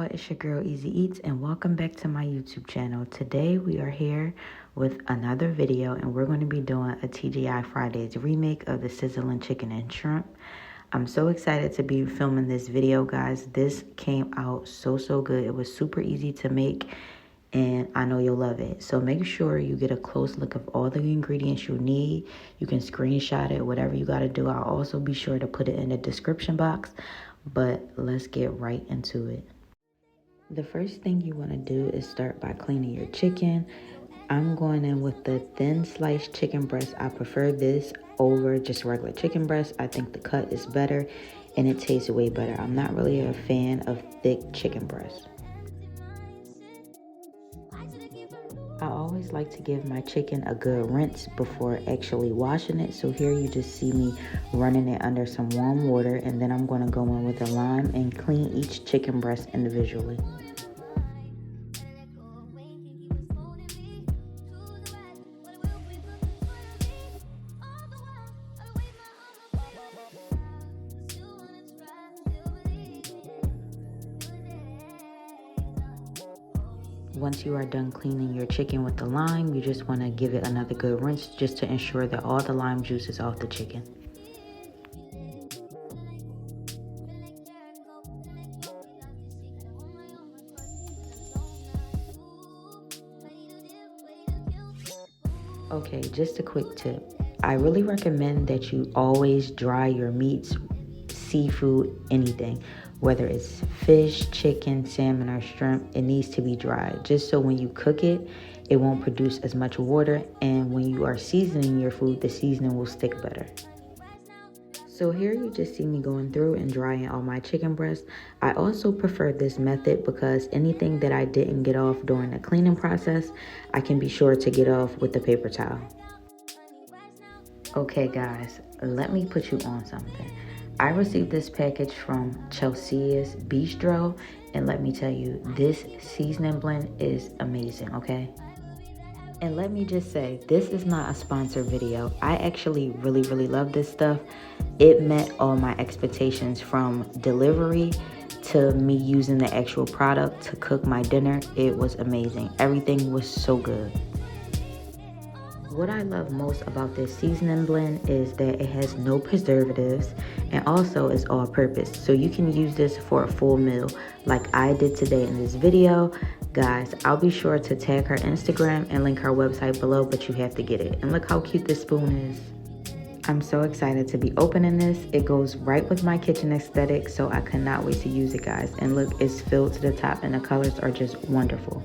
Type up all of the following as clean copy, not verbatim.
It's your girl Easy Eats and welcome back to my YouTube channel. Today we are here with another video and we're going to be doing a TGI Fridays remake of the Sizzling chicken and shrimp. I'm so excited to be filming this video, guys. This came out so good. It was super easy to make and I know you'll love it. So make sure you get a close look of all the ingredients you need. You can screenshot it, whatever you got to do. I'll also be sure to put it in the description box, but let's get right into it. The first thing you want to do is start by cleaning your chicken. I'm going in with the thin sliced chicken breast. I prefer this over just regular chicken breast. I think the cut is better and it tastes way better. I'm not really a fan of thick chicken breast. I always like to give my chicken a good rinse before actually washing it. So here you just see me running it under some warm water, and then I'm going to go in with a lime and clean each chicken breast individually. Once you are done cleaning your chicken with the lime, you just want to give it another good rinse just to ensure that all the lime juice is off the chicken. Okay, just a quick tip. I really recommend that you always dry your meats, seafood, anything. Whether it's fish, chicken, salmon, or shrimp, it needs to be dry. Just so when you cook it, it won't produce as much water. And when you are seasoning your food, the seasoning will stick better. So here you just see me going through and drying all my chicken breasts. I also prefer this method because anything that I didn't get off during the cleaning process, I can be sure to get off with the paper towel. Okay guys, let me put you on something. I received this package from Chelsea's Bistro, and let me tell you, this seasoning blend is amazing, okay? And let me just say, this is not a sponsored video. I actually really love this stuff. It met all my expectations, from delivery to me using the actual product to cook my dinner. It was amazing. Everything was so good. What I love most about this seasoning blend is that it has no preservatives and also is all purpose. So you can use this for a full meal like I did today in this video. Guys, I'll be sure to tag her Instagram and link her website below, but you have to get it. And look how cute this spoon is. I'm so excited to be opening this. It goes right with my kitchen aesthetic, so I cannot wait to use it, guys. And look, it's filled to the top and the colors are just wonderful.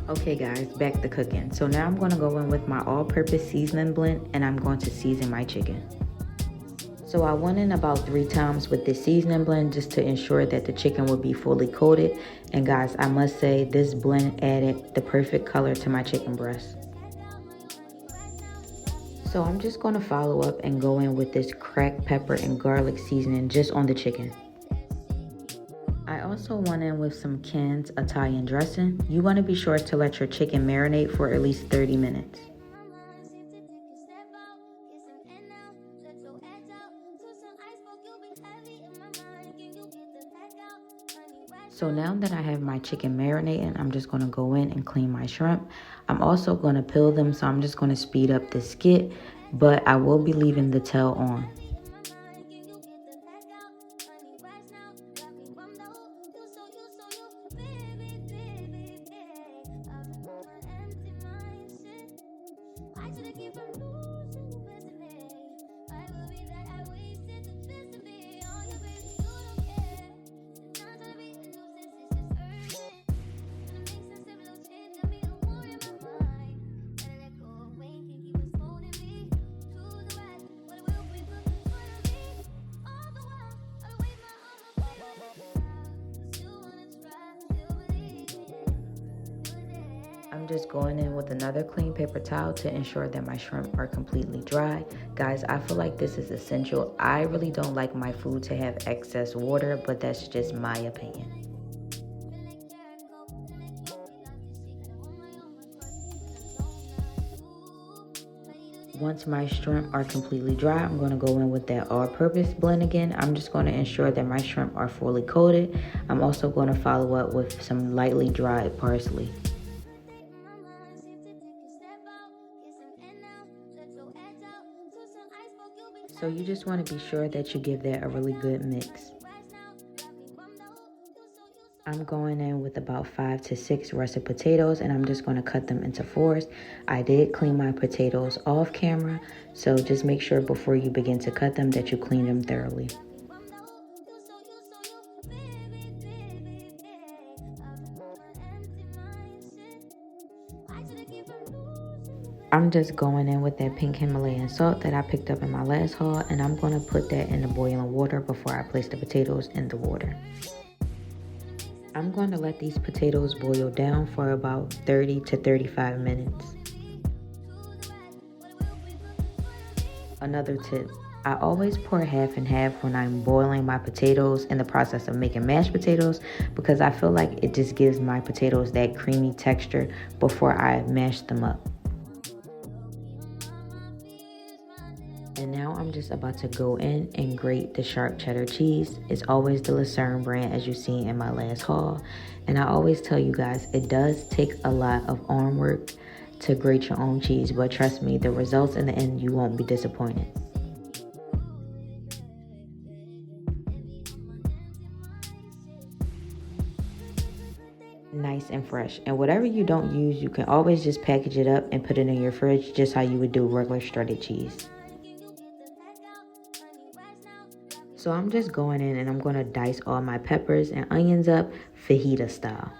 Okay guys, back to cooking. So now I'm going to go in with my all-purpose seasoning blend and I'm going to season my chicken. So I went in about 3 times with this seasoning blend just to ensure that the chicken would be fully coated. And guys, I must say this blend added the perfect color to my chicken breast. So I'm just going to follow up and go in with this cracked pepper and garlic seasoning just on the chicken. I also went in with some canned Italian dressing. You want to be sure to let your chicken marinate for at least 30 minutes. So now that I have my chicken marinating, I'm just going to go in and clean my shrimp. I'm also going to peel them, so I'm just going to speed up the skit, but I will be leaving the tail on. I'm just going in with another clean paper towel to ensure that my shrimp are completely dry. Guys, I feel like this is essential. I really don't like my food to have excess water, but that's just my opinion. Once my shrimp are completely dry, I'm going to go in with that all-purpose blend again. I'm just going to ensure that my shrimp are fully coated. I'm also going to follow up with some lightly dried parsley. So you just want to be sure that you give that a really good mix. I'm going in with about 5 to 6 russet potatoes, and I'm just going to cut them into fours. I did clean my potatoes off camera, so just make sure before you begin to cut them that you clean them thoroughly. I'm just going in with that pink Himalayan salt that I picked up in my last haul, and I'm going to put that in the boiling water before I place the potatoes in the water. I'm going to let these potatoes boil down for about 30 to 35 minutes. Another tip, I always pour half and half when I'm boiling my potatoes in the process of making mashed potatoes, because I feel like it just gives my potatoes that creamy texture before I mash them up. And now I'm just about to go in and grate the sharp cheddar cheese. It's always the Lucerne brand, as you've seen in my last haul. And I always tell you guys, it does take a lot of arm work to grate your own cheese, but trust me, the results in the end, you won't be disappointed. Nice and fresh. And whatever you don't use, you can always just package it up and put it in your fridge, just how you would do regular shredded cheese. So I'm just going in and I'm going to dice all my peppers and onions up fajita style.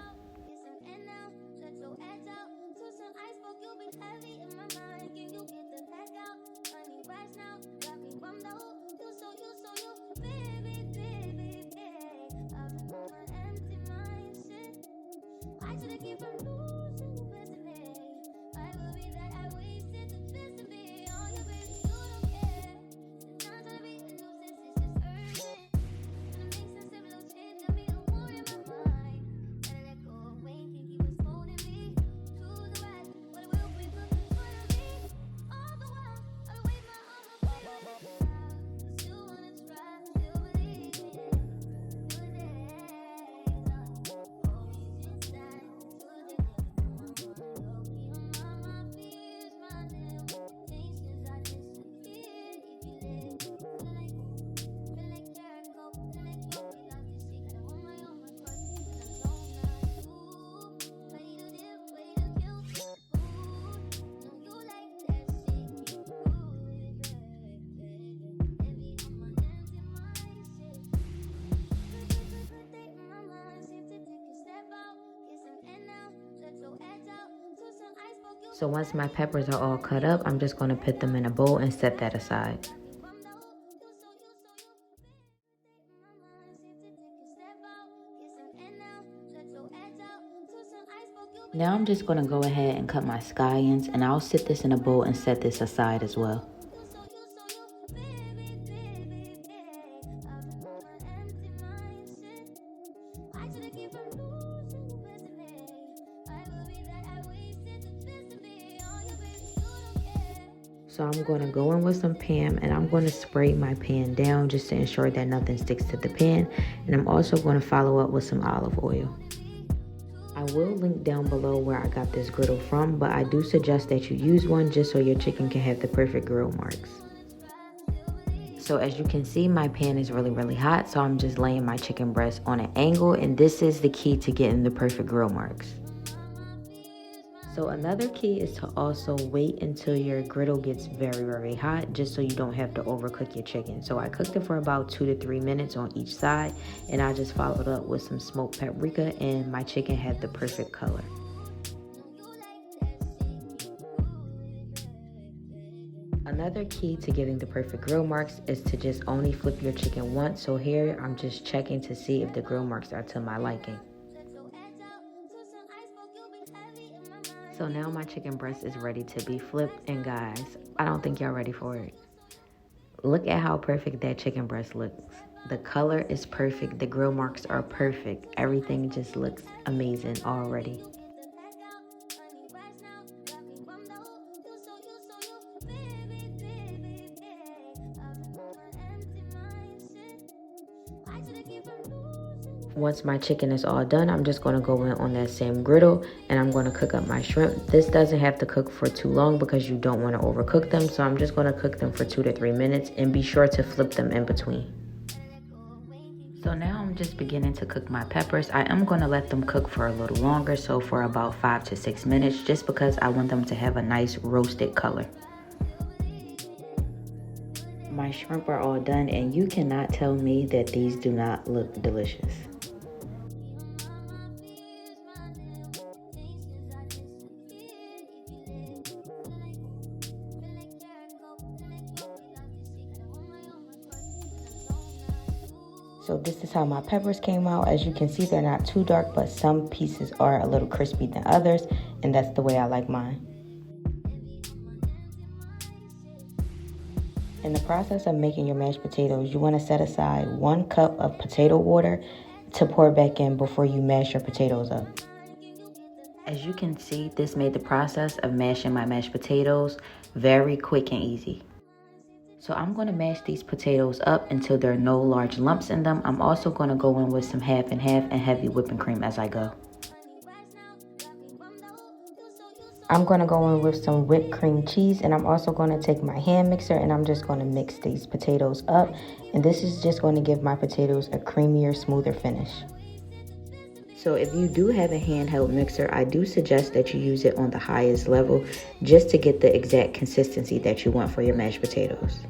So once my peppers are all cut up, I'm just going to put them in a bowl and set that aside. Now I'm just going to go ahead and cut my scallions, and I'll sit this in a bowl and set this aside as well. So I'm going to go in with some Pam, and I'm going to spray my pan down just to ensure that nothing sticks to the pan. And I'm also going to follow up with some olive oil. I will link down below where I got this griddle from, but I do suggest that you use one just so your chicken can have the perfect grill marks. So as you can see, my pan is really hot, so I'm just laying my chicken breast on an angle, and this is the key to getting the perfect grill marks. So another key is to also wait until your griddle gets very hot, just so you don't have to overcook your chicken. So I cooked it for about 2 to 3 minutes on each side, and I just followed up with some smoked paprika, and my chicken had the perfect color. Another key to getting the perfect grill marks is to just only flip your chicken once. So here I'm just checking to see if the grill marks are to my liking. So now my chicken breast is ready to be flipped, and guys, I don't think y'all ready for it. Look at how perfect that chicken breast looks. The color is perfect, the grill marks are perfect. Everything just looks amazing already. Once my chicken is all done, I'm just going to go in on that same griddle and I'm going to cook up my shrimp. This doesn't have to cook for too long because you don't want to overcook them. So I'm just going to cook them for 2 to 3 minutes and be sure to flip them in between. So now I'm just beginning to cook my peppers. I am going to let them cook for a little longer, so for about 5 to 6 minutes, just because I want them to have a nice roasted color. My shrimp are all done and you cannot tell me that these do not look delicious. So this is how my peppers came out. As you can see, they're not too dark, but some pieces are a little crispy than others, and that's the way I like mine. In the process of making your mashed potatoes, you want to set aside 1 cup of potato water to pour back in before you mash your potatoes up. As you can see, this made the process of mashing my mashed potatoes very quick and easy. So I'm going to mash these potatoes up until there are no large lumps in them. I'm also going to go in with some half and half and heavy whipping cream as I go. I'm going to go in with some whipped cream cheese, and I'm also going to take my hand mixer and I'm just going to mix these potatoes up. And this is just going to give my potatoes a creamier, smoother finish. So if you do have a handheld mixer, I do suggest that you use it on the highest level just to get the exact consistency that you want for your mashed potatoes.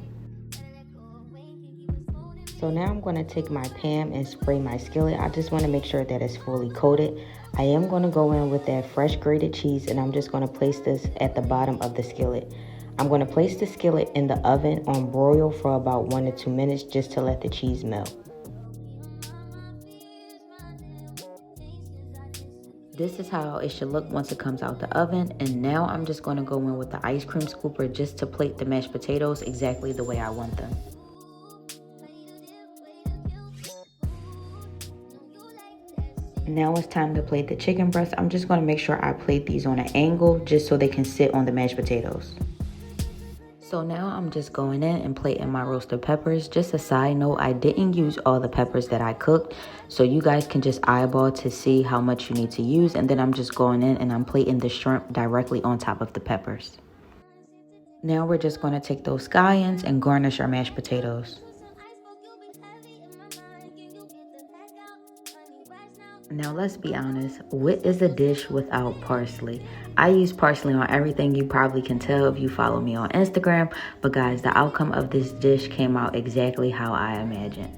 So now I'm going to take my pan and spray my skillet. I just want to make sure that it's fully coated. I am going to go in with that fresh grated cheese and I'm just going to place this at the bottom of the skillet. I'm going to place the skillet in the oven on broil for about 1 to 2 minutes just to let the cheese melt. This is how it should look once it comes out the oven. And now I'm just going to go in with the ice cream scooper just to plate the mashed potatoes exactly the way I want them. Now it's time to plate the chicken breast. I'm just going to make sure I plate these on an angle just so they can sit on the mashed potatoes. So now I'm just going in and plating my roasted peppers. Just a side note, I didn't use all the peppers that I cooked, so you guys can just eyeball to see how much you need to use. And then I'm just going in and I'm plating the shrimp directly on top of the peppers. Now we're just going to take those scallions and garnish our mashed potatoes. Now let's be honest, what is a dish without parsley? I use parsley on everything, you probably can tell if you follow me on Instagram, but guys, the outcome of this dish came out exactly how I imagined.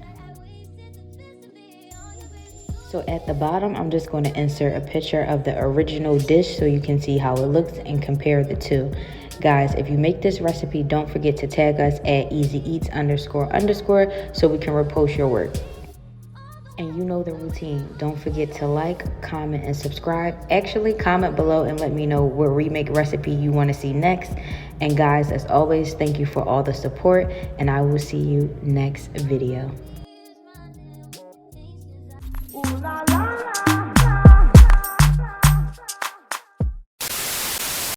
So at the bottom, I'm just going to insert a picture of the original dish so you can see how it looks and compare the two. Guys, if you make this recipe, don't forget to tag us at easyeats__ so we can repost your work. And you know the routine. Don't forget to like, comment, and subscribe. Actually, comment below and let me know what remake recipe you want to see next. And guys, as always, thank you for all the support, and I will see you next video. Ooh, la, la, la.